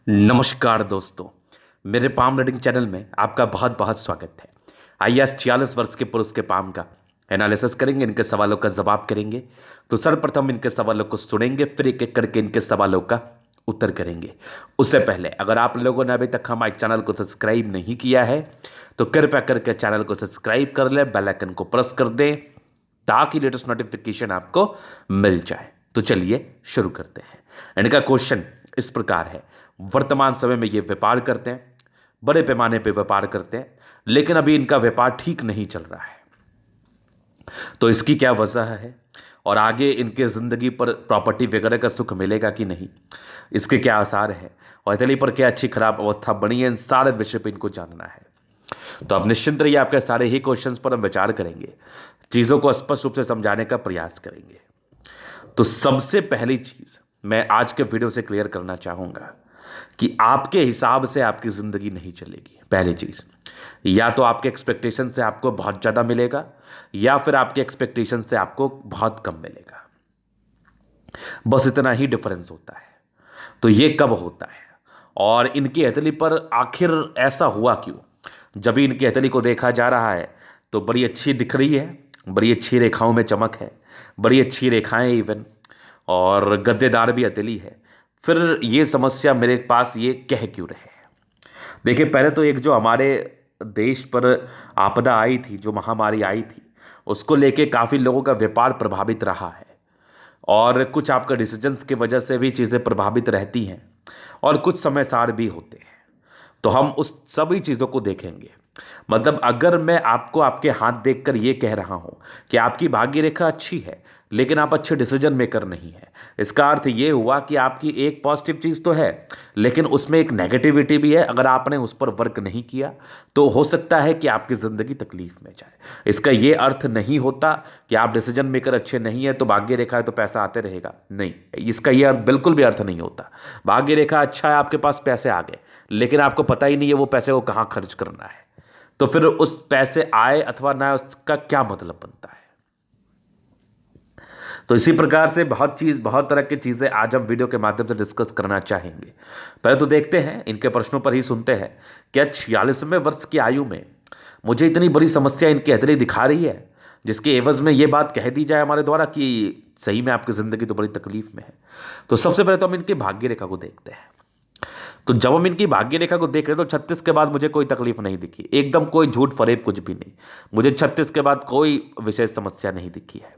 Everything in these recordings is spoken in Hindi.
नमस्कार दोस्तों, मेरे पाम रीडिंग चैनल में आपका बहुत बहुत स्वागत है। आइए आज 46 वर्ष के पुरुष के पाम का एनालिसिस करेंगे, इनके सवालों का जवाब करेंगे। तो सर्वप्रथम इनके सवालों को सुनेंगे, फिर एक एक करके इनके सवालों का उत्तर करेंगे। उससे पहले अगर आप लोगों ने अभी तक हमारे चैनल को सब्सक्राइब नहीं किया है तो कृपया करके चैनल को सब्सक्राइब कर लें, बेल आइकन को प्रेस कर दें ताकि लेटेस्ट नोटिफिकेशन आपको मिल जाए। तो चलिए शुरू करते हैं। इनका क्वेश्चन इस प्रकार है, वर्तमान समय में ये व्यापार करते हैं, बड़े पैमाने पे व्यापार करते हैं, लेकिन अभी इनका व्यापार ठीक नहीं चल रहा है। तो इसकी क्या वजह है और आगे इनके ज़िंदगी पर प्रॉपर्टी वगैरह का सुख मिलेगा कि नहीं, इसके क्या आसार है और इटली पर क्या अच्छी खराब अवस्था बनी है, इन सारे विषय पर इनको जानना है। तो अब निश्चिंत रहिए, आपके सारे ही क्वेश्चंस पर हम विचार करेंगे, चीज़ों को स्पष्ट रूप से समझाने का प्रयास करेंगे। तो सबसे पहली चीज़ मैं आज के वीडियो से क्लियर करना चाहूँगा कि आपके हिसाब से आपकी ज़िंदगी नहीं चलेगी। पहली चीज़, या तो आपके एक्सपेक्टेशन से आपको बहुत ज़्यादा मिलेगा या फिर आपके एक्सपेक्टेशन से आपको बहुत कम मिलेगा। बस इतना ही डिफरेंस होता है। तो ये कब होता है और इनकी हथेली पर आखिर ऐसा हुआ क्यों? जब भी इनकी हथेली को देखा जा रहा है तो बड़ी अच्छी दिख रही है, बड़ी अच्छी रेखाओं में चमक है, बड़ी अच्छी रेखाएं इवन, और गद्देदार भी हथेली है। फिर ये समस्या मेरे पास ये कह क्यों रहे हैं? देखिए, पहले तो एक जो हमारे देश पर आपदा आई थी, जो महामारी आई थी, उसको लेके काफ़ी लोगों का व्यापार प्रभावित रहा है और कुछ आपका डिसीजंस की वजह से भी चीज़ें प्रभावित रहती हैं और कुछ समय सार भी होते हैं। तो हम उस सभी चीज़ों को देखेंगे। मतलब अगर मैं आपको आपके हाथ देखकर ये कह रहा हूँ कि आपकी भाग्य रेखा अच्छी है लेकिन आप अच्छे डिसीजन मेकर नहीं है, इसका अर्थ ये हुआ कि आपकी एक पॉजिटिव चीज़ तो है लेकिन उसमें एक नेगेटिविटी भी है। अगर आपने उस पर वर्क नहीं किया तो हो सकता है कि आपकी ज़िंदगी तकलीफ में जाए। इसका ये अर्थ नहीं होता कि आप डिसीजन मेकर अच्छे नहीं है तो भाग्य रेखा है तो पैसा आते रहेगा, नहीं, इसका ये बिल्कुल भी अर्थ नहीं होता। भाग्य रेखा अच्छा है, आपके पास पैसे आ गए लेकिन आपको पता ही नहीं है वो पैसे को कहाँ खर्च करना है, तो फिर उस पैसे आए अथवा ना उसका क्या मतलब बनता है। तो इसी प्रकार से बहुत तरह की चीज़ें आज हम वीडियो के माध्यम से डिस्कस करना चाहेंगे। पहले तो देखते हैं, इनके प्रश्नों पर ही सुनते हैं। क्या 46वें वर्ष की आयु में मुझे इतनी बड़ी समस्या इनकी हथेली दिखा रही है जिसके एवज में ये बात कह दी जाए हमारे द्वारा कि सही में आपकी ज़िंदगी तो बड़ी तकलीफ में है? तो सबसे पहले तो हम इनकी भाग्य रेखा को देखते हैं। तो जब हम इनकी भाग्य रेखा को देख रहे हैं तो 36 के बाद मुझे कोई तकलीफ नहीं दिखी, एकदम कोई झूठ फरेब कुछ भी नहीं। मुझे 36 के बाद कोई विशेष समस्या नहीं दिखी है,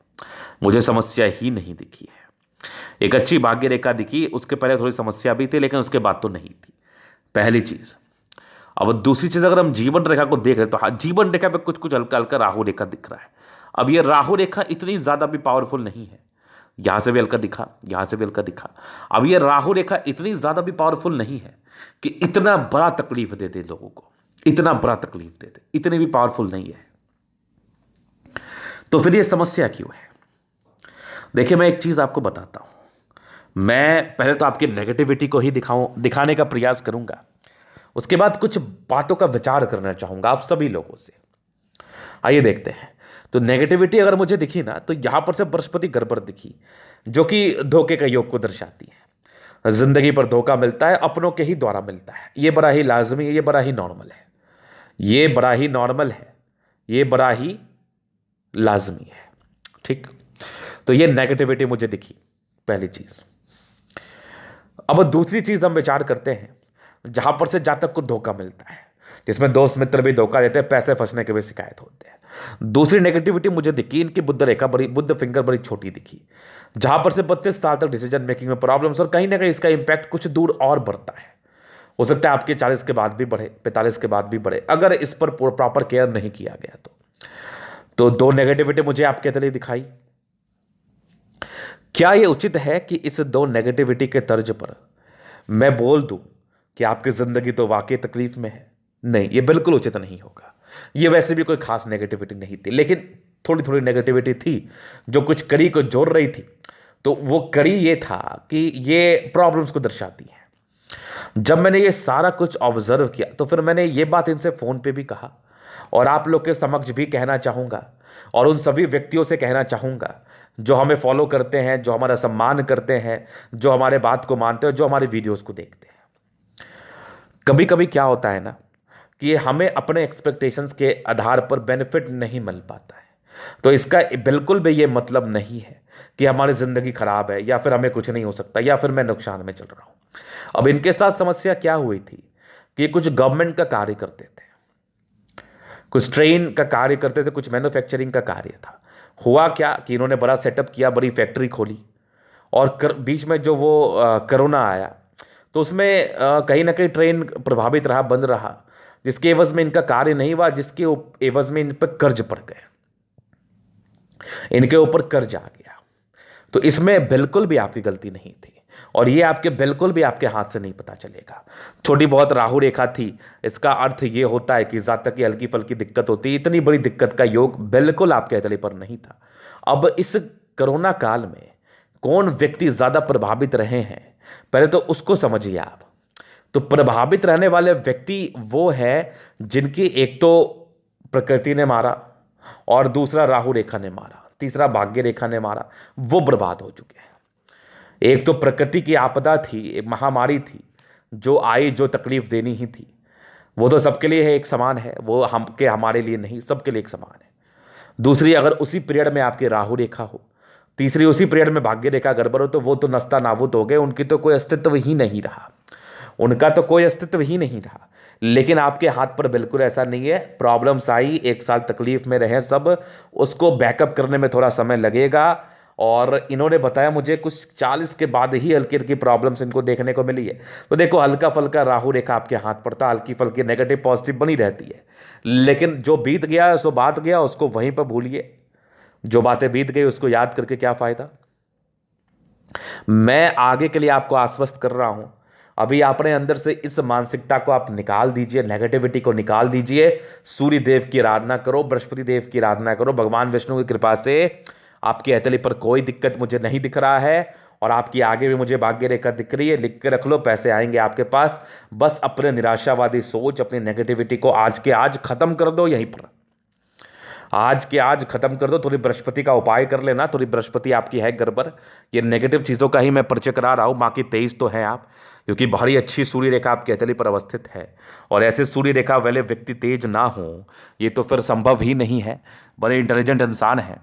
मुझे समस्या ही नहीं दिखी है। एक अच्छी भाग्य रेखा दिखी, उसके पहले थोड़ी समस्या भी थी लेकिन उसके बाद तो नहीं थी, पहली चीज़। अब दूसरी चीज़, अगर हम जीवन रेखा को देख रहे हैं तो हाँ, जीवन रेखा पे कुछ कुछ हल्का हल्का राहु रेखा दिख रहा है। अब ये राहु रेखा इतनी ज़्यादा भी पावरफुल नहीं है, यहाँ से भी हल्का दिखा, यहाँ से भी हल्का दिखा। अब ये राहु रेखा इतनी ज़्यादा भी पावरफुल नहीं है कि इतना बड़ा तकलीफ दे दे लोगों को, इतना बड़ा तकलीफ दे दे, इतनी भी पावरफुल नहीं है। तो फिर ये समस्या क्यों है? देखिए, मैं एक चीज़ आपको बताता हूँ। मैं पहले तो आपकी नेगेटिविटी को ही दिखाने का प्रयास करूँगा, उसके बाद कुछ बातों का विचार करना चाहूँगा आप सभी लोगों से। आइए देखते हैं। तो नेगेटिविटी अगर मुझे दिखी ना, तो यहाँ पर से बृहस्पति गड़बड़ दिखी, जो कि धोखे का योग को दर्शाती है। जिंदगी पर धोखा मिलता है, अपनों के ही द्वारा मिलता है। ये बड़ा ही लाजमी है, ये बड़ा ही नॉर्मल है, ये बड़ा ही नॉर्मल है, ये बड़ा ही लाजमी है। ठीक, तो ये नेगेटिविटी मुझे दिखी, पहली चीज। अब दूसरी चीज हम विचार करते हैं, जहां पर से जातक को धोखा मिलता है, जिसमें दोस्त मित्र भी धोखा देते हैं, पैसे फंसने के भी शिकायत होते हैं। दूसरी नेगेटिविटी मुझे दिखी, इनकी बुद्ध फिंगर बड़ी छोटी दिखी, जहां पर से 32 साल तक डिसीजन मेकिंग में प्रॉब्लम्स, और कहीं ना कहीं इसका इंपैक्ट कुछ दूर और बढ़ता है। हो सकता है आपके 40 के बाद भी बढ़े, 45 के बाद भी बढ़े, अगर इस पर प्रॉपर केयर नहीं किया गया तो दो नेगेटिविटी मुझे आपके हथेली दिखाई। क्या यह उचित है कि इस दो नेगेटिविटी के तर्ज पर मैं बोल दूं कि आपकी जिंदगी तो वाकई तकलीफ में है? नहीं, यह बिल्कुल उचित नहीं होगा। यह वैसे भी कोई खास नेगेटिविटी नहीं थी, लेकिन थोड़ी थोड़ी नेगेटिविटी थी जो कुछ कड़ी को जोड़ रही थी। तो वो कड़ी ये था कि ये प्रॉब्लम्स को दर्शाती है। जब मैंने ये सारा कुछ ऑब्जर्व किया तो फिर मैंने ये बात इनसे फ़ोन पे भी कहा और आप लोग के समक्ष भी कहना चाहूँगा, और उन सभी व्यक्तियों से कहना चाहूँगा जो हमें फॉलो करते हैं, जो हमारा सम्मान करते हैं, जो हमारे बात को मानते हैं, जो हमारे वीडियोस को देखते हैं। कभी कभी क्या होता है ना कि हमें अपने एक्सपेक्टेशंस के आधार पर बेनिफिट नहीं मिल पाता है, तो इसका बिल्कुल भी ये मतलब नहीं है कि हमारी ज़िंदगी खराब है या फिर हमें कुछ नहीं हो सकता या फिर मैं नुकसान में चल रहा हूँ। अब इनके साथ समस्या क्या हुई थी कि कुछ गवर्नमेंट का कार्य करते थे, कुछ ट्रेन का कार्य करते थे, कुछ मैन्युफैक्चरिंग का कार्य था। हुआ क्या कि इन्होंने बड़ा सेटअप किया, बड़ी फैक्ट्री खोली, और बीच में जो वो कोरोना आया, तो उसमें कहीं ना कहीं ट्रेन प्रभावित रहा, बंद रहा, जिसके एवज में इनका कार्य नहीं हुआ, जिसके एवज में इन पर कर्ज पड़ गए, इनके ऊपर कर्ज आ गया। तो इसमें बिल्कुल भी आपकी गलती नहीं थी, और ये आपके बिल्कुल भी आपके हाथ से नहीं पता चलेगा। छोटी बहुत राहु रेखा थी, इसका अर्थ ये होता है कि ज़्यादा की हल्की फल्की दिक्कत होती है, इतनी बड़ी दिक्कत का योग बिल्कुल आपके हथेली पर नहीं था। अब इस कोरोना काल में कौन व्यक्ति ज़्यादा प्रभावित रहे हैं, पहले तो उसको समझिए आप। तो प्रभावित रहने वाले व्यक्ति वो है जिनकी एक तो प्रकृति ने मारा, और दूसरा राहु रेखा ने मारा, तीसरा भाग्य रेखा ने मारा, वो बर्बाद हो चुके हैं। एक तो प्रकृति की आपदा थी, एक महामारी थी जो आई, जो तकलीफ देनी ही थी, वो तो सबके लिए है, एक समान है, वो हमारे लिए नहीं, सबके लिए एक समान है। दूसरी, अगर उसी पीरियड में आपकी राहु रेखा हो, तीसरी उसी पीरियड में भाग्य रेखा गड़बड़ हो, तो वो तो नस्ता नाबूद हो गए, उनकी तो कोई अस्तित्व ही नहीं रहा, उनका तो कोई अस्तित्व ही नहीं रहा। लेकिन आपके हाथ पर बिल्कुल ऐसा नहीं है। प्रॉब्लम्स आई, एक साल तकलीफ में रहे सब, उसको बैकअप करने में थोड़ा समय लगेगा, और इन्होंने बताया मुझे कुछ 40 के बाद ही हल्की हल्की प्रॉब्लम्स इनको देखने को मिली है। तो देखो, हल्का फल्का राहु रेखा आपके हाथ पड़ता, हल्की फल्की नेगेटिव पॉजिटिव बनी रहती है, लेकिन जो बीत गया सो बात गया, उसको वहीं पर भूलिए। जो बातें बीत गई उसको याद करके क्या फायदा। मैं आगे के लिए आपको आश्वस्त कर रहा हूं, अभी अपने अंदर से इस मानसिकता को आप निकाल दीजिए, नेगेटिविटी को निकाल दीजिए, सूर्य देव की आराधना करो, बृहस्पति देव की आराधना करो। भगवान विष्णु की कृपा से आपकी हथेली पर कोई दिक्कत मुझे नहीं दिख रहा है, और आपकी आगे भी मुझे भाग्य रेखा दिख रही है। लिख के रख लो, पैसे आएंगे आपके पास। बस अपने निराशावादी सोच, अपनी नेगेटिविटी को आज के आज खत्म कर दो, यहीं पर आज के आज खत्म कर दो। थोड़ी बृहस्पति का उपाय कर लेना, थोड़ी बृहस्पति आपकी है गड़बड़। ये नेगेटिव चीज़ों का ही मैं परिचय करा रहा हूँ, बाकी तेज तो है आप, क्योंकि बड़ी अच्छी सूर्य रेखा आपकी हथेली पर अवस्थित है, और ऐसे सूर्य रेखा वाले व्यक्ति तेज ना हो ये तो फिर संभव ही नहीं है। बड़े इंटेलिजेंट इंसान हैं,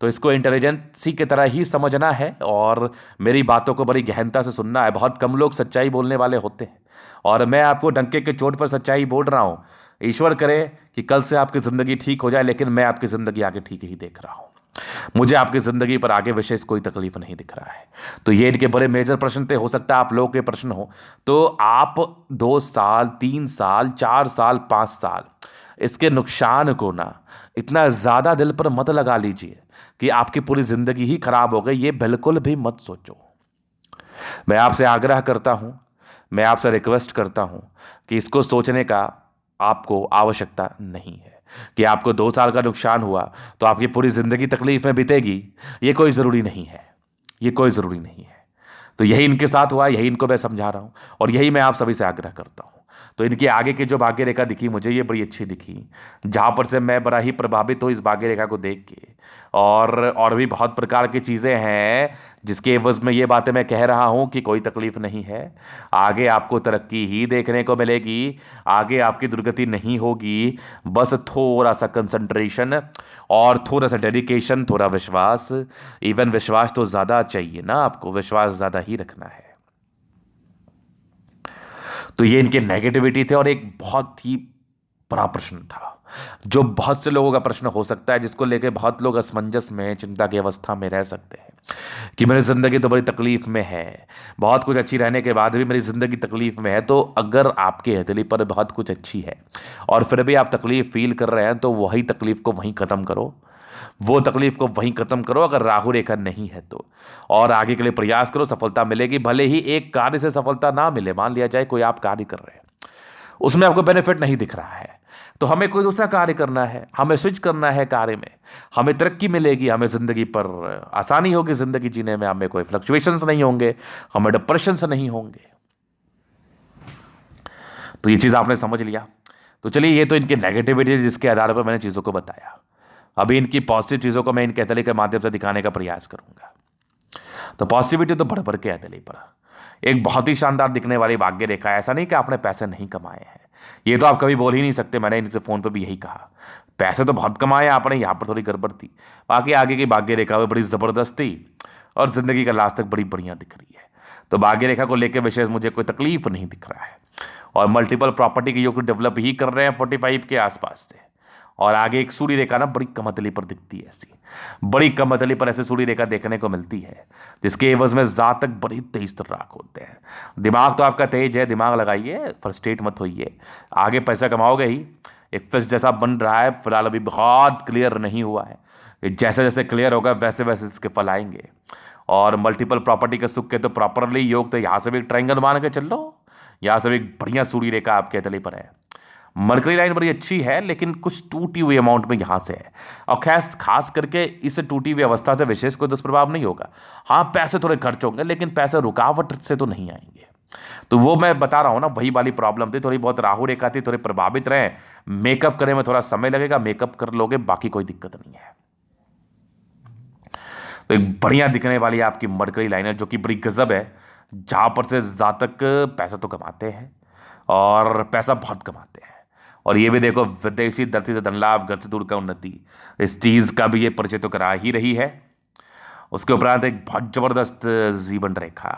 तो इसको इंटेलिजेंसी की तरह ही समझना है, और मेरी बातों को बड़ी गहनता से सुनना है। बहुत कम लोग सच्चाई बोलने वाले होते हैं, और मैं आपको डंके के चोट पर सच्चाई बोल रहा हूँ। ईश्वर करे कि कल से आपकी ज़िंदगी ठीक हो जाए, लेकिन मैं आपकी ज़िंदगी आगे ठीक ही देख रहा हूँ। मुझे आपकी ज़िंदगी पर आगे विशेष कोई तकलीफ नहीं दिख रहा है। तो ये इनके बड़े मेजर प्रश्न थे, हो सकता है आप लोगों के प्रश्न हो। तो आप 2 साल, 3 साल, 4 साल, 5 साल इसके नुकसान को ना इतना ज़्यादा दिल पर मत लगा लीजिए कि आपकी पूरी ज़िंदगी ही खराब हो गई, ये बिल्कुल भी मत सोचो। मैं आपसे आग्रह करता हूँ, मैं आपसे रिक्वेस्ट करता हूँ कि इसको सोचने का आपको आवश्यकता नहीं है कि आपको 2 साल का नुकसान हुआ तो आपकी पूरी ज़िंदगी तकलीफ में बीतेगी। ये कोई ज़रूरी नहीं है, ये कोई ज़रूरी नहीं है। तो यही इनके साथ हुआ, यही इनको मैं समझा रहा हूँ, और यही मैं आप सभी से आग्रह करता हूँ। तो इनकी आगे की जो भाग्य रेखा दिखी मुझे, ये बड़ी अच्छी दिखी, जहाँ पर से मैं बड़ा ही प्रभावित हूँ इस भाग्य रेखा को देख के। और भी बहुत प्रकार की चीज़ें हैं जिसके एवज में ये बातें मैं कह रहा हूँ कि कोई तकलीफ नहीं है। आगे आपको तरक्की ही देखने को मिलेगी, आगे आपकी दुर्गति नहीं होगी। बस थोड़ा सा कंसंट्रेशन और थोड़ा सा डेडिकेशन, थोड़ा विश्वास। इवन विश्वास तो ज़्यादा चाहिए ना, आपको विश्वास ज़्यादा ही रखना है। तो ये इनके नेगेटिविटी थे, और एक बहुत ही बड़ा प्रश्न था जो बहुत से लोगों का प्रश्न हो सकता है, जिसको लेकर बहुत लोग असमंजस में, चिंता की अवस्था में रह सकते हैं कि मेरी ज़िंदगी तो बड़ी तकलीफ में है, बहुत कुछ अच्छी रहने के बाद भी मेरी ज़िंदगी तकलीफ में है। तो अगर आपके हथेली पर बहुत कुछ अच्छी है और फिर भी आप तकलीफ फील कर रहे हैं, तो वही तकलीफ को वहीं ख़त्म करो, वो तकलीफ को वहीं ख़त्म करो अगर राहु रेखा नहीं है तो, और आगे के लिए प्रयास करो, सफलता मिलेगी। भले ही एक कार्य से सफलता ना मिले, मान लिया जाए कोई आप कार्य कर रहे हैं, उसमें आपको बेनिफिट नहीं दिख रहा है, तो हमें कोई दूसरा कार्य करना है, हमें स्विच करना है कार्य में, हमें तरक्की मिलेगी, हमें ज़िंदगी पर आसानी होगी, ज़िंदगी जीने में हमें कोई फ्लक्चुएशंस नहीं होंगे, हमें डिप्रेशंस नहीं होंगे। तो ये चीज़ आपने समझ लिया। तो चलिए, ये तो इनकी नेगेटिविटी जिसके आधार पर मैंने चीज़ों को बताया। अभी इनकी पॉजिटिव चीज़ों को मैं इनके हथेली के माध्यम से दिखाने का प्रयास करूंगा। तो पॉजिटिविटी तो बढ़ बढ़ के हथेली पर, एक बहुत ही शानदार दिखने वाली भाग्य रेखा है। ऐसा नहीं कि आपने पैसे नहीं कमाए हैं, ये तो आप कभी बोल ही नहीं सकते। मैंने इनसे फोन पर भी यही कहा, पैसे तो बहुत कमाए आपने, यहाँ पर थोड़ी गड़बड़ थी। बाकी आगे की भाग्य रेखा भी बड़ी जबरदस्त थी और जिंदगी का लास्ट तक बड़ी बढ़िया दिख रही है। तो भाग्य रेखा को लेकर विशेष मुझे कोई तकलीफ नहीं दिख रहा है और मल्टीपल प्रॉपर्टी के योग डेवलप ही कर रहे हैं 45 के आसपास से। और आगे एक सूर्य रेखा ना बड़ी कमतली पर दिखती है, ऐसी बड़ी कमतली पर ऐसे सूर्य रेखा देखने को मिलती है जिसके एवज में जातक बड़ी तेज तर्राक होते हैं। दिमाग तो आपका तेज है, दिमाग लगाइए, फ्रस्ट्रेट मत होइए, आगे पैसा कमाओगे ही। एक फिश जैसा बन रहा है, फिलहाल अभी बहुत क्लियर नहीं हुआ है, जैसे जैसे क्लियर होगा वैसे वैसे इसके फल आएंगे। और मल्टीपल प्रॉपर्टी के सुख के तो प्रॉपरली योग, तो यहाँ से भी ट्रायंगल मान के चल लो, यहाँ से भी एक बढ़िया सूर्य रेखा आपके तले पर है। मरकरी लाइन बड़ी अच्छी है लेकिन कुछ टूटी हुई अमाउंट में यहाँ से है, और खास करके इस टूटी हुई अवस्था से विशेष कोई दुष्प्रभाव नहीं होगा। हाँ, पैसे थोड़े खर्च होंगे लेकिन पैसे रुकावट से तो नहीं आएंगे। तो वो मैं बता रहा हूँ ना, वही वाली प्रॉब्लम थी, थोड़ी बहुत राहु रेखा थी, थोड़े प्रभावित रहे। मेकअप करने में थोड़ा समय लगेगा, मेकअप कर लोगे, बाकी कोई दिक्कत नहीं है। तो एक बढ़िया दिखने वाली आपकी मरकरी लाइन है जो कि बड़ी गजब है, जहां पर से जातक पैसा तो कमाते हैं और पैसा बहुत कमाते हैं। और ये भी देखो, विदेशी धरती से धन लाभ, घर से दूर का उन्नति, इस चीज का भी ये परिचय तो करा ही रही है। उसके उपरांत एक बहुत जबरदस्त जीवन रेखा,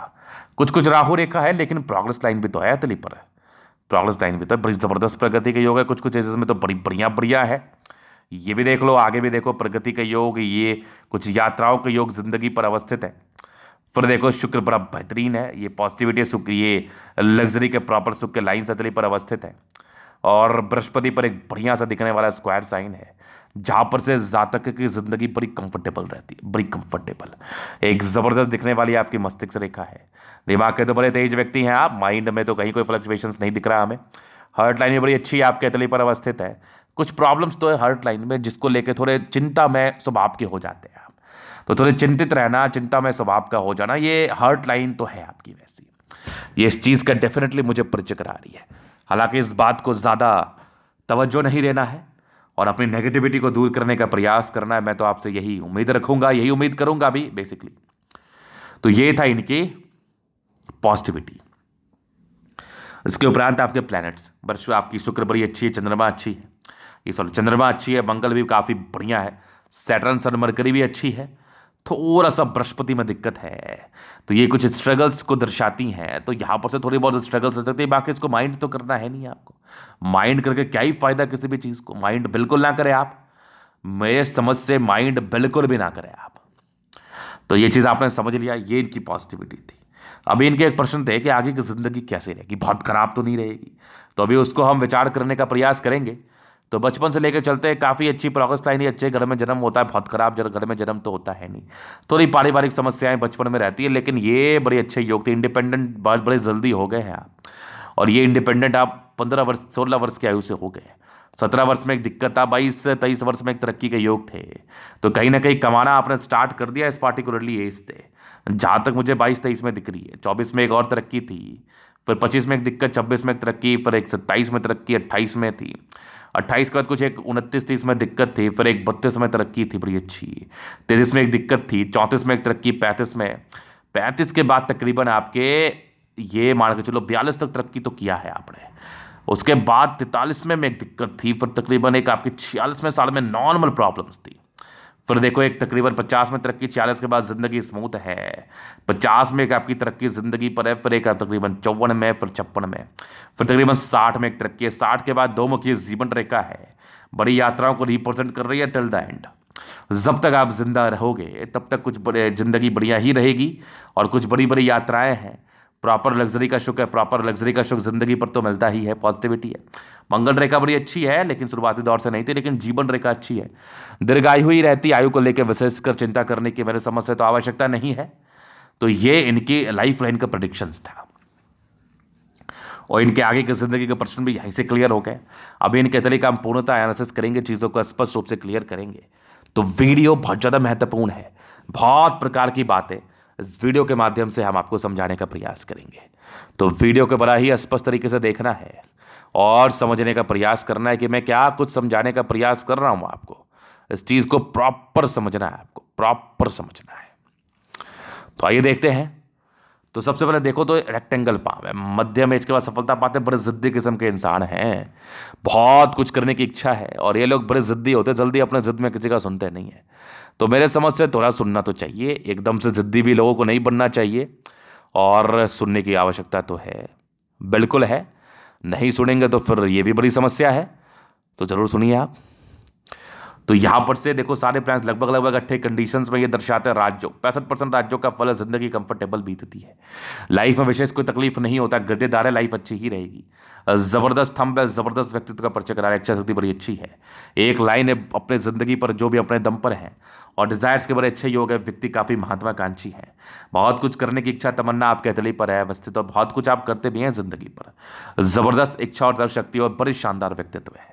कुछ कुछ राहु रेखा है लेकिन प्रोग्रेस लाइन भी तो है तली पर, प्रोग्रेस लाइन भी तो है, बड़ी जबरदस्त प्रगति का योग है। कुछ कुछ में तो बड़ी बढ़िया बढ़िया है। ये भी देख लो, आगे भी देखो, प्रगति का योग, ये कुछ यात्राओं का योग जिंदगी पर अवस्थित है। फिर देखो शुक्र बड़ा बेहतरीन है, ये पॉजिटिविटी सुख, ये लग्जरी के प्रॉपर सुख के लाइन सतली पर अवस्थित है। और बृहस्पति पर एक बढ़िया सा दिखने वाला स्क्वायर साइन है, जहां पर से जातक की जिंदगी बड़ी कंफर्टेबल रहती है, बड़ी कंफर्टेबल। एक जबरदस्त दिखने वाली आपकी मस्तिष्क रेखा है। दिमाग के तो बड़े तेज व्यक्ति हैं आप, माइंड में तो कहीं कोई फ्लक्चुएशंस नहीं दिख रहा हमें। हार्ट लाइन भी बड़ी अच्छी आपके तली पर अवस्थित है। कुछ प्रॉब्लम्स तो है हार्ट लाइन में जिसको लेके थोड़े चिंता में स्वभाव के हो जाते हैं आप, तो थोड़े चिंतित रहना, चिंता में स्वभाव का हो जाना, ये हार्ट लाइन तो है आपकी वैसी। ये इस चीज़ का डेफिनेटली मुझे परिचय करा रही है। हालांकि इस बात को ज़्यादा तवज्जो नहीं देना है और अपनी नेगेटिविटी को दूर करने का प्रयास करना है। मैं तो आपसे यही उम्मीद रखूंगा, यही उम्मीद करूंगा भी बेसिकली। तो ये था इनकी पॉजिटिविटी। इसके उपरांत आपके प्लैनेट्स, वर्ष आपकी शुक्र बड़ी अच्छी है, चंद्रमा अच्छी है, ये सॉरी चंद्रमा अच्छी है, मंगल भी काफ़ी बढ़िया है, सैटर्न सन मरकरी भी अच्छी है। थोड़ा सा बृहस्पति में दिक्कत है, तो ये कुछ स्ट्रगल्स को दर्शाती हैं। तो यहाँ पर से थोड़ी बहुत स्ट्रगल्स हो सकती है, बाकी इसको माइंड तो करना है नहीं आपको। माइंड करके क्या ही फायदा किसी भी चीज़ को, माइंड बिल्कुल ना करें आप, मेरे समझ से माइंड बिल्कुल भी ना करें आप। तो ये चीज़ आपने समझ लिया, ये इनकी पॉजिटिविटी थी। अभी इनके एक प्रश्न थे कि आगे की जिंदगी कैसे रहेगी, बहुत खराब तो नहीं रहेगी, तो अभी उसको हम विचार करने का प्रयास करेंगे। तो बचपन से लेकर चलते हैं, काफ़ी अच्छी प्रोग्रेस लाइन, अच्छे घर में जन्म होता है, बहुत खराब घर में जन्म तो होता है नहीं, थोड़ी पारिवारिक समस्याएं बचपन में रहती है, लेकिन ये बड़े अच्छे योग थे। इंडिपेंडेंट बहुत बड़े जल्दी हो गए हैं आप, और ये इंडिपेंडेंट आप 15 वर्ष 16 वर्ष की आयु से हो गए। 17 वर्ष में एक दिक्कत था, 22 से 23 वर्ष में एक तरक्की के योग थे। तो कहीं ना कहीं कमाना आपने स्टार्ट कर दिया इस पार्टिकुलरली एज से, जहाँ तक मुझे 22-23 में दिख रही है। 24 में एक और तरक्की थी, फिर 25 में एक दिक्कत, 26 में एक तरक्की, फिर एक 27 में तरक्की, 28 में थी, 28 के बाद कुछ एक 29-30 में दिक्कत थी, फिर एक 32 में तरक्की थी बड़ी अच्छी, 33 में एक दिक्कत थी, 34 में एक तरक्की, 35 के बाद तकरीबन आपके ये मान के चलो 42 तक तरक्की तो किया है आपने। उसके बाद 43 में एक दिक्कत थी, फिर तकरीबन एक आपके 46वें साल में नॉर्मल प्रॉब्लम्स थी, फिर देखो एक तकरीबन 50 में तरक्की, 40 के बाद जिंदगी स्मूथ है, 50 में एक आपकी तरक्की जिंदगी पर है, फिर एक तकरीबन 54 में, फिर 56 में, फिर तकरीबन 60 में एक तरक्की है। 60 के बाद 2 मुखी जीवन रेखा है, बड़ी यात्राओं को रिप्रेजेंट कर रही है टिल द एंड। जब तक आप जिंदा रहोगे तब तक कुछ बड़े जिंदगी बढ़िया ही रहेगी और कुछ बड़ी बड़ी यात्राएं हैं। प्रॉपर लग्जरी का सुख है, प्रॉपर लग्जरी का सुख जिंदगी पर तो मिलता ही है, पॉजिटिविटी है। मंगल रेखा बड़ी अच्छी है लेकिन शुरुआती दौर से नहीं थी, लेकिन जीवन रेखा अच्छी है, दीर्घायु ही रहती, आयु को लेकर विशेषकर चिंता करने की मेरे समझ से तो आवश्यकता नहीं है। तो ये इनकी लाइफ लाइन का प्रेडिक्शंस था और इनके आगे की जिंदगी के प्रश्न भी यहीं से क्लियर हो गए। अभी इनके तरीके हम पूर्णतः एनालिसिस करेंगे, चीज़ों को स्पष्ट रूप से क्लियर करेंगे। तो वीडियो बहुत ज़्यादा महत्वपूर्ण है, बहुत प्रकार की बातें इस वीडियो के माध्यम से हम आपको समझाने का प्रयास करेंगे। तो वीडियो को बड़ा ही स्पष्ट तरीके से देखना है और समझने का प्रयास करना है कि मैं क्या कुछ समझाने का प्रयास कर रहा हूं आपको। इस चीज़ को प्रॉपर समझना है, आपको प्रॉपर समझना है। तो आइए देखते हैं। तो सबसे पहले देखो तो रेक्टेंगल पाम है, मध्यम एज के बाद सफलता पाते हैं, बड़े जिद्दी किस्म के इंसान हैं, बहुत कुछ करने की इच्छा है और ये लोग बड़े जिद्दी होते हैं, जल्दी अपने जिद में किसी का सुनते नहीं है। तो मेरे समझ से थोड़ा सुनना तो चाहिए, एकदम से जिद्दी भी लोगों को नहीं बनना चाहिए और सुनने की आवश्यकता तो है, बिल्कुल है। नहीं सुनेंगे तो फिर ये भी बड़ी समस्या है, तो जरूर सुनिए आप। तो यहां पर से देखो सारे प्लान्स लगभग लगभग 8 कंडीशंस में ये दर्शाते हैं राज्यों, 65% राज्यों का फल है जिंदगी कंफर्टेबल बीतती है, लाइफ में विशेष कोई तकलीफ नहीं होता, गद्देदार है, लाइफ अच्छी ही रहेगी, जबरदस्त थंब है, जबरदस्त व्यक्तित्व का परिचय करा रहा है, इच्छा शक्ति बड़ी अच्छी है, एक लाइन है अपने जिंदगी पर जो भी अपने दम पर है, और डिजायर्स के बड़े अच्छे योग है, व्यक्ति काफी महत्वाकांक्षी है, बहुत कुछ करने की इच्छा तमन्ना आपके हथेली पर है अवस्थित, और बहुत कुछ आप करते भी हैं जिंदगी पर, जबरदस्त इच्छा और शक्ति और बड़ी शानदार व्यक्तित्व है,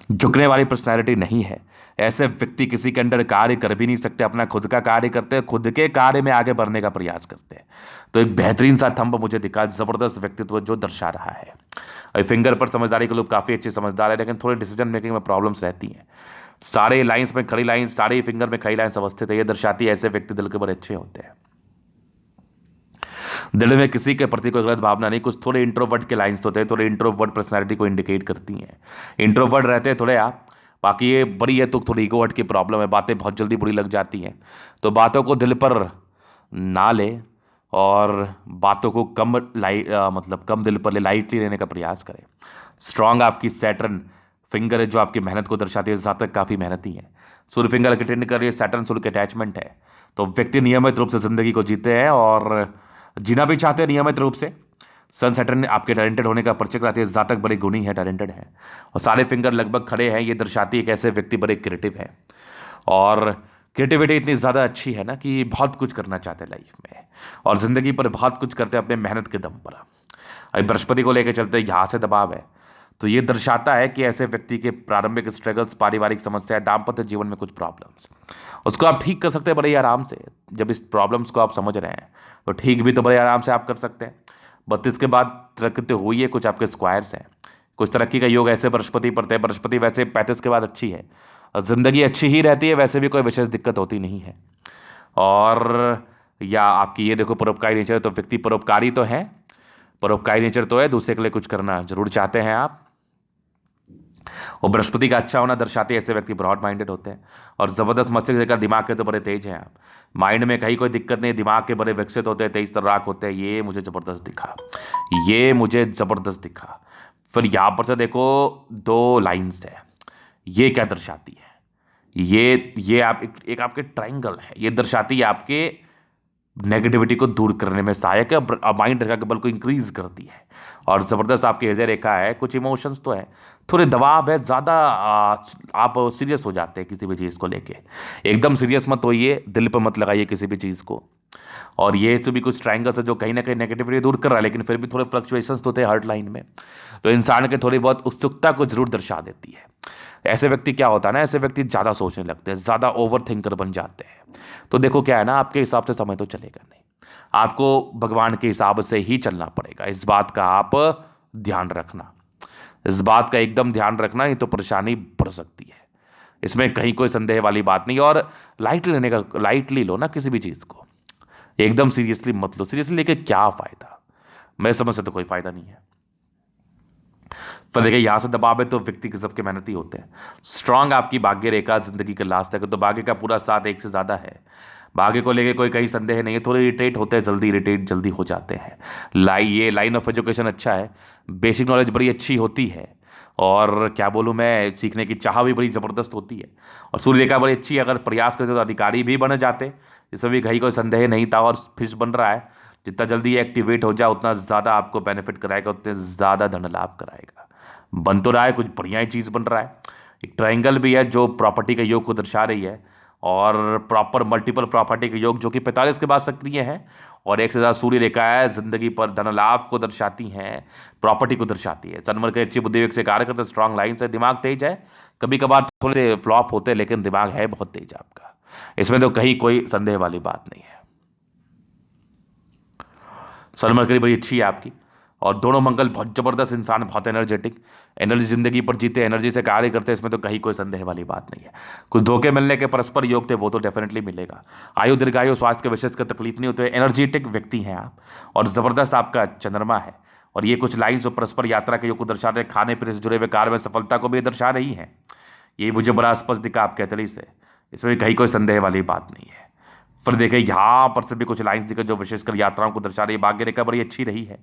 झुकने वाली पर्सनैलिटी नहीं है, ऐसे व्यक्ति किसी के अंडर कार्य कर भी नहीं सकते, अपना खुद का कार्य करते हैं, खुद के कार्य में आगे बढ़ने का प्रयास करते हैं। तो एक बेहतरीन सा थंब मुझे दिखा, जबरदस्त व्यक्तित्व जो दर्शा रहा है। और फिंगर पर समझदारी के लोग काफी अच्छे समझदार है, लेकिन थोड़े डिसीजन मेकिंग में प्रॉब्लम्स रहती हैं। सारे लाइंस में खड़ी लाइंस, सारे फिंगर में खड़ी लाइंस अवस्थित है, ये दर्शाती है ऐसे व्यक्ति दिल के बड़े अच्छे होते हैं, दिल में किसी के प्रति कोई गलत भावना नहीं, कुछ थोड़े इंट्रोवर्ट के लाइंस होते हैं, थोड़े इंट्रोवर्ट पर्सनालिटी को इंडिकेट करती हैं, इंट्रोवर्ट रहते हैं थोड़े आप, बाकी ये बड़ी है तो थोड़ी ईगो हट की प्रॉब्लम है, बातें बहुत जल्दी बुरी लग जाती हैं, तो बातों को दिल पर ना ले और बातों को कम मतलब कम दिल पर ले, लाइटली लेने का प्रयास करें। स्ट्रांग आपकी सैटर्न फिंगर है जो आपकी मेहनत को दर्शाती है, जातक काफ़ी मेहनती है, सूर्य फिंगर की ट्रेंड कर रही है, सैटर्न सूर्य के अटैचमेंट है, तो व्यक्ति नियमित रूप से जिंदगी को जीते हैं और जीना भी चाहते हैं नियमित रूप से। सन सैटर्न आपके टैलेंटेड होने का परिचय कराती है, जातक बड़े गुणी है, टैलेंटेड है, और सारे फिंगर लगभग खड़े हैं, ये दर्शाती है कि ऐसे व्यक्ति बड़े क्रिएटिव है और क्रिएटिविटी इतनी ज़्यादा अच्छी है ना कि बहुत कुछ करना चाहते हैं लाइफ में और ज़िंदगी पर बहुत कुछ करते हैं अपने मेहनत के दम पर। अभी बृहस्पति को लेकर चलते हैं, यहाँ से दबाव है, तो ये दर्शाता है कि ऐसे व्यक्ति के प्रारंभिक स्ट्रगल्स, पारिवारिक समस्याएं, दाम्पत्य जीवन में कुछ प्रॉब्लम्स, उसको आप ठीक कर सकते हैं बड़े आराम से। जब इस प्रॉब्लम्स को आप समझ रहे हैं तो ठीक भी तो बड़े आराम से आप कर सकते हैं। 32 के बाद तरक्की हुई है, कुछ आपके स्क्वायर्स हैं, कुछ तरक्की का योग ऐसे बृहस्पति पर थे, बृहस्पति वैसे 35 के बाद अच्छी है और ज़िंदगी अच्छी ही रहती है, वैसे भी कोई विशेष दिक्कत होती नहीं है। और या आपकी ये देखो परोपकारी नेचर है, तो व्यक्ति परोपकारी तो है, परोपकारी नेचर तो है, दूसरे के लिए कुछ करना जरूर चाहते हैं आप, और बृहस्पति का अच्छा होना दर्शाते हैं ऐसे व्यक्ति ब्रॉड माइंडेड होते हैं और जबरदस्त मस्तिष्क का, दिमाग के तो बड़े तेज हैं आप, माइंड में कहीं कोई दिक्कत नहीं, दिमाग के बड़े विकसित होते हैं, तेज तर्राक होते हैं, ये मुझे जबरदस्त दिखा, ये मुझे जबरदस्त दिखा। फिर यहां पर से देखो 2 लाइन्स है, ये क्या दर्शाती है, ये आप एक आपके ट्राइंगल है, ये दर्शाती है आपके नेगेटिविटी को दूर करने में सहायक है, माइंड रेखा के बल को इंक्रीज करती है और ज़बरदस्त आपकी हृदय रेखा है, कुछ इमोशंस तो है, थोड़े दबाव है, ज़्यादा आप सीरियस हो जाते हैं किसी भी चीज़ को लेके, एकदम सीरियस मत होइए, दिल पर मत लगाइए किसी भी चीज़ को। और ये तो भी कुछ ट्राइंगल्स है जो कहीं ना कहीं नेगेटिविटी दूर कर रहा है, लेकिन फिर भी थोड़े फ्लक्चुएशंस तो थे हर्ट लाइन में, तो इंसान के थोड़ी बहुत उत्सुकता को जरूर दर्शा देती है। ऐसे व्यक्ति क्या होता है ना, ऐसे व्यक्ति ज़्यादा सोचने लगते हैं, ज़्यादा ओवर थिंकर बन जाते हैं। तो देखो क्या है ना, आपके हिसाब से समय तो चलेगा नहीं, आपको भगवान के हिसाब से ही चलना पड़ेगा, इस बात का आप ध्यान रखना, इस बात का एकदम ध्यान रखना, नहीं तो परेशानी बढ़ सकती है, इसमें कहीं कोई संदेह वाली बात नहीं। और लाइटली लेने का, लाइटली लो ना किसी भी चीज़ को, एकदम सीरियसली मत लो, सीरियसली लेके क्या फ़ायदा, मैं समझ से तो कोई फ़ायदा नहीं है। फिर देखिए यहाँ से दबाव है तो व्यक्ति के सबके मेहनती होते हैं, स्ट्रांग आपकी भाग्य रेखा जिंदगी के लास्ट तक, तो भाग्य का पूरा साथ एक से ज़्यादा है, भाग्य को लेके कोई कहीं संदेह नहीं है, थोड़े इरिटेट होते हैं जल्दी, इरिटेट जल्दी हो जाते हैं। ये लाइन ऑफ एजुकेशन अच्छा है, बेसिक नॉलेज बड़ी अच्छी होती है और क्या बोलूँ मैं, सीखने की चाह भी बड़ी ज़बरदस्त होती है और सूर्य रेखा बड़ी अच्छी है, अगर प्रयास करते तो अधिकारी भी बन जाते, इसमें भी कहीं कोई संदेह नहीं था। और फिश बन रहा है, जितना जल्दी ये एक्टिवेट हो जाए उतना ज़्यादा आपको बेनिफिट कराएगा, उतने ज़्यादा धन लाभ कराएगा। बन तो रहा है, कुछ बढ़िया ही चीज़ बन रहा है। एक ट्रायंगल भी है जो प्रॉपर्टी के योग को दर्शा रही है और प्रॉपर मल्टीपल प्रॉपर्टी के योग जो कि 45 के बाद सक्रिय है, और एक से ज़्यादा सूर्य रेखा है, जिंदगी पर धन लाभ को दर्शाती हैं, प्रॉपर्टी को दर्शाती है। सनमर के अच्छी बुद्धि विवेक से कार्य करते, स्ट्रांग लाइन से, दिमाग तेज है, कभी कभार थोड़े से फ्लॉप होते हैं लेकिन दिमाग है बहुत तेज आपका, इसमें तो कहीं कोई संदेह वाली बात नहीं है। सनमर बड़ी अच्छी है आपकी और दोनों मंगल बहुत जबरदस्त इंसान, बहुत एनर्जेटिक, एनर्जी जिंदगी पर जीते, एनर्जी से कार्य करते, इसमें तो कहीं कोई संदेह वाली बात नहीं है। कुछ धोखे मिलने के परस्पर योग थे, वो तो डेफिनेटली मिलेगा। आयु दीर्घायु स्वास्थ्य के विशेष का तकलीफ नहीं होते, एनर्जेटिक व्यक्ति हैं आप, और जबरदस्त आपका चंद्रमा है। और ये कुछ लाइन्स जो परस्पर यात्रा के योग को दर्शा रहे, खाने पीने से जुड़े हुए कार्य में सफलता को भी दर्शा रही है। ये मुझे बड़ा स्पष्ट दिखा आपके अतली से, इसमें कहीं कोई संदेह वाली बात नहीं है। फिर देखे यहाँ पर से भी कुछ लाइन्स दिखे जो विशेषकर यात्राओं को दर्शा रही है। भाग्य रेखा बड़ी अच्छी रही है,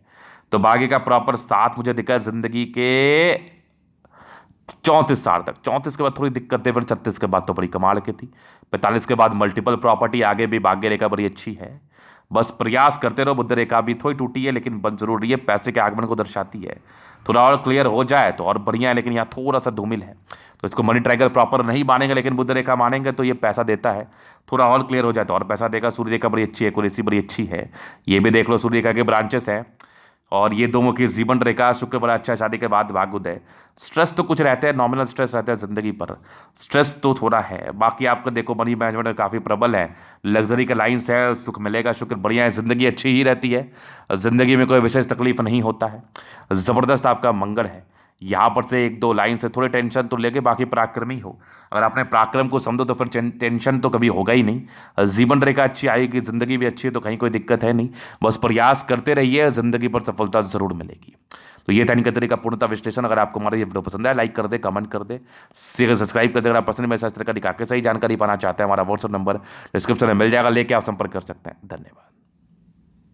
तो भाग्य का प्रॉपर साथ मुझे दिखा है जिंदगी के 34 साल तक। 34 के बाद थोड़ी दिक्कत है, फिर 36 के बाद तो बड़ी कमाल की थी। 45 के बाद मल्टीपल प्रॉपर्टी, आगे भी भाग्य रेखा बड़ी अच्छी है। बस प्रयास करते रहो। बुध रेखा भी थोड़ी टूटी है लेकिन बन जरूर रही है, पैसे के आगमन को दर्शाती है। थोड़ा और क्लियर हो जाए तो और बढ़िया है, लेकिन यहाँ थोड़ा सा धूमिल है, तो इसको मनी ट्रायंगल प्रॉपर नहीं मानेंगे, लेकिन बुध रेखा मानेंगे तो ये पैसा देता है। थोड़ा और क्लियर हो जाए तो और पैसा देगा। सूर्य रेखा बड़ी अच्छी है, कुरेसी बड़ी अच्छी है, ये भी देख लो। सूर्य रेखा के ब्रांचेस हैं, और ये दोनों की जीवन रेखा, शुक्र बड़ा अच्छा, शादी के बाद भाग्य उदय। स्ट्रेस तो कुछ रहते हैं, नॉमिनल स्ट्रेस रहता है जिंदगी पर, स्ट्रेस तो थोड़ा है। बाकी आपका देखो मनी मैनेजमेंट काफ़ी प्रबल है, लग्जरी का लाइन्स है, सुख मिलेगा, शुक्र बढ़िया है, जिंदगी अच्छी ही रहती है, जिंदगी में कोई विशेष तकलीफ नहीं होता है। ज़बरदस्त आपका मंगल है। यहाँ पर से एक दो लाइन से थोड़े टेंशन तो लेके, बाकी पराक्रमी हो। अगर आपने पराक्रम को समझो तो फिर टेंशन तो कभी होगा ही नहीं। जीवन रेखा अच्छी आएगी, जिंदगी भी अच्छी है, तो कहीं कोई दिक्कत है नहीं। बस प्रयास करते रहिए, जिंदगी पर सफलता जरूर मिलेगी। तो ये था इनका तरीका पूर्णता विश्लेषण। अगर आपको हमारा ये वीडियो पसंद है, लाइक कर दे, कमेंट कर दे, सब्सक्राइब कर दे। अगर आप पसंद में इस तरह का दिखा के सही जानकारी पाना चाहते हैं, हमारा व्हाट्सअप नंबर डिस्क्रिप्शन में मिल जाएगा, लेके आप संपर्क कर सकते हैं। धन्यवाद।